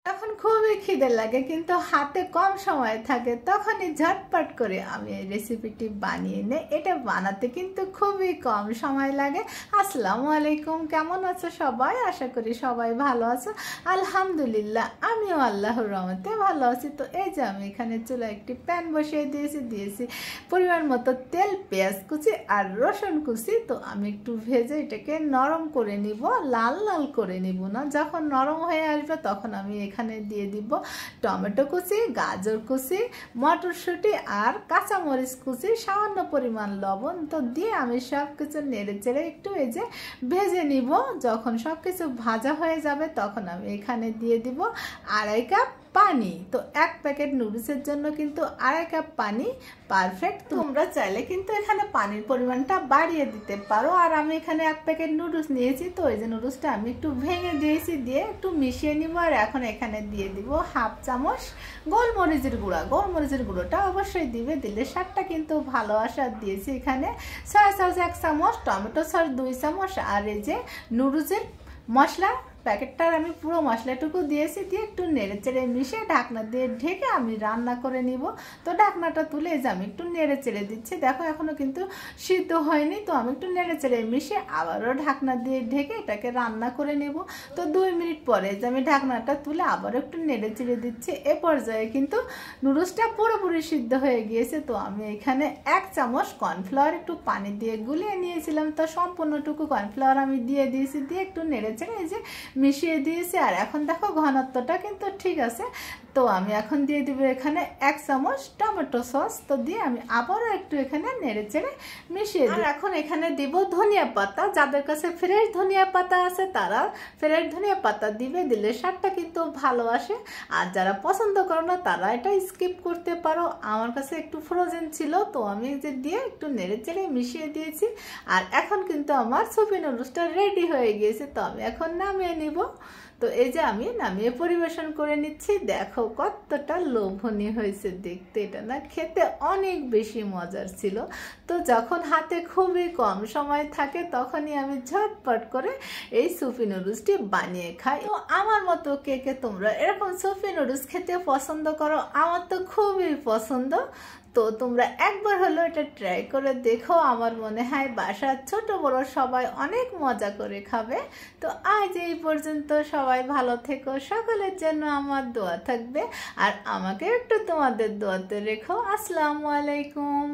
এখন খুবই খিদে লাগে কিন্তু হাতে কম সময় থাকে, তখনই ঝটপট করে আমি এই রেসিপিটি বানিয়ে নেই। এটা বানাতে কিন্তু খুবই কম সময় লাগে। আসসালামু আলাইকুম, কেমন আছো সবাই? আশা করি সবাই ভালো আছো। আলহামদুলিল্লাহ, আমিও আল্লাহর রহমতে ভালো আছি। তো এই যে আমি এখানে চুলায় একটি প্যান বসিয়ে দিয়েছি পরিমাণ মতো তেল, পেঁয়াজ কুচি আর রসুন কুচি। তো আমি একটু ভেজে এটাকে নরম করে নিব, লাল লাল করে নিব না। যখন নরম হয়ে আসবে তখন আমি এখানে দিয়ে দিব টমেটো কুচি, গাজর কুচি, মটরশুঁটি আর কাঁচামরিচ কুচি, সামান্য পরিমাণ লবণ। তো দিয়ে আমি সব কিছু নেড়ে চেড়ে একটু এই যে ভেজে নিব। যখন সব কিছু ভাজা হয়ে যাবে তখন আমি এখানে দিয়ে দিব 2.5 কাপ পানি। তো 1 প্যাকেট নুডলসের জন্য কিন্তু 2.5 কাপ পানি পারফেক্ট। তোমরা চাইলে কিন্তু এখানে পানির পরিমাণটা বাড়িয়ে দিতে পারো। আর আমি এখানে 1 প্যাকেট নুডলস নিয়েছি, তো এই যে নুডলসটা আমি একটু ভেঙে দিয়েছি, দিয়ে একটু মিশিয়ে নিব। আর এখন এখানে দিয়ে দিব 1/2 চামচ গোলমরিচের গুঁড়া। গোলমরিচের গুঁড়োটা অবশ্যই দিলে স্বাদটা কিন্তু ভালো আসার দিয়েছি। এখানে সয়া সস 1 চামচ, টমেটো সস 2 চামচ আর এই যে নুডলসের মশলা প্যাকেটটার আমি পুরো মশলাটুকু দিয়েছি। দিয়ে একটু নেড়ে চেড়ে মিশিয়ে ঢাকনা দিয়ে ঢেকে আমি রান্না করে নিব। তো ঢাকনাটা তুলে যে আমি একটু নেড়ে চেড়ে দিচ্ছি, দেখো এখনো কিন্তু সিদ্ধ হয়নি। তো আমি একটু নেড়ে চেড়ে মিশিয়ে আবারও ঢাকনা দিয়ে ঢেকে এটাকে রান্না করে নেব। তো 2 মিনিট পরে যে আমি ঢাকনাটা তুলে আবারও একটু নেড়ে চেড়ে দিচ্ছি। এ পর্যায়ে কিন্তু নুডলসটা পুরোপুরি সিদ্ধ হয়ে গিয়েছে। তো আমি এখানে 1 চামচ কর্নফ্লাওয়ার একটু পানি দিয়ে গুলিয়ে নিয়েছিলাম, তো সম্পূর্ণটুকু কর্নফ্লাওয়ার আমি দিয়ে দিয়েছি। দিয়ে একটু নেড়ে চেড়ে এই যে মিশিয়ে দিয়েছি। আর এখন দেখো ঘনত্বটা কিন্তু ঠিক আছে। তো আমি এখন দিয়ে দিব এখানে 1 চামচ টমেটো সস। তো দিয়ে আমি আবারও একটু এখানে নেড়ে চেড়ে মিশিয়ে দিই। এখন এখানে দিব ধনিয়া পাতা। যাদের কাছে ফ্রেশ ধনিয়া পাতা আছে তারা ফ্রেশ ধনিয়া পাতা দিলে স্বাদটা কিন্তু ভালো আসে। আর যারা পছন্দ করো না তারা এটা স্কিপ করতে পারো। আমার কাছে একটু ফ্রোজেন ছিল, তো আমি যে দিয়ে একটু নেড়ে চেড়ে মিশিয়ে দিয়েছি। আর এখন কিন্তু আমার সুপি নুডলসটা রেডি হয়ে গিয়েছে। তো আমি এখন নামিয়ে নিব। তো এই যে আমি নামিয়ে পরিবেশন করে নিচ্ছি। দেখো কতটা লোভনীয় হয়েছে দেখতে। এটা না খেতে অনেক বেশি মজার ছিল। তো যখন হাতে খুবই কম সময় থাকে তখনই আমি ঝটপট করে এই সুপি নুডলসটি বানিয়ে খাই। তো আমার মতো কে কে তোমরা এরকম সুপি নুডলস খেতে পছন্দ করো? আমার তো খুবই পছন্দ। তো তোমরা একবার হলো এটা ট্রাই করে দেখো। আমার মনে হয় বাসার ছোট বড় সবাই অনেক মজা করে খাবে। তো আজ এই পর্যন্ত, সবাই ভালো থেকো, সকলের জন্য আমার দোয়া থাকবে। আর আমাকে একটু তোমাদের দোয়াতে রেখো। আসসালামু আলাইকুম।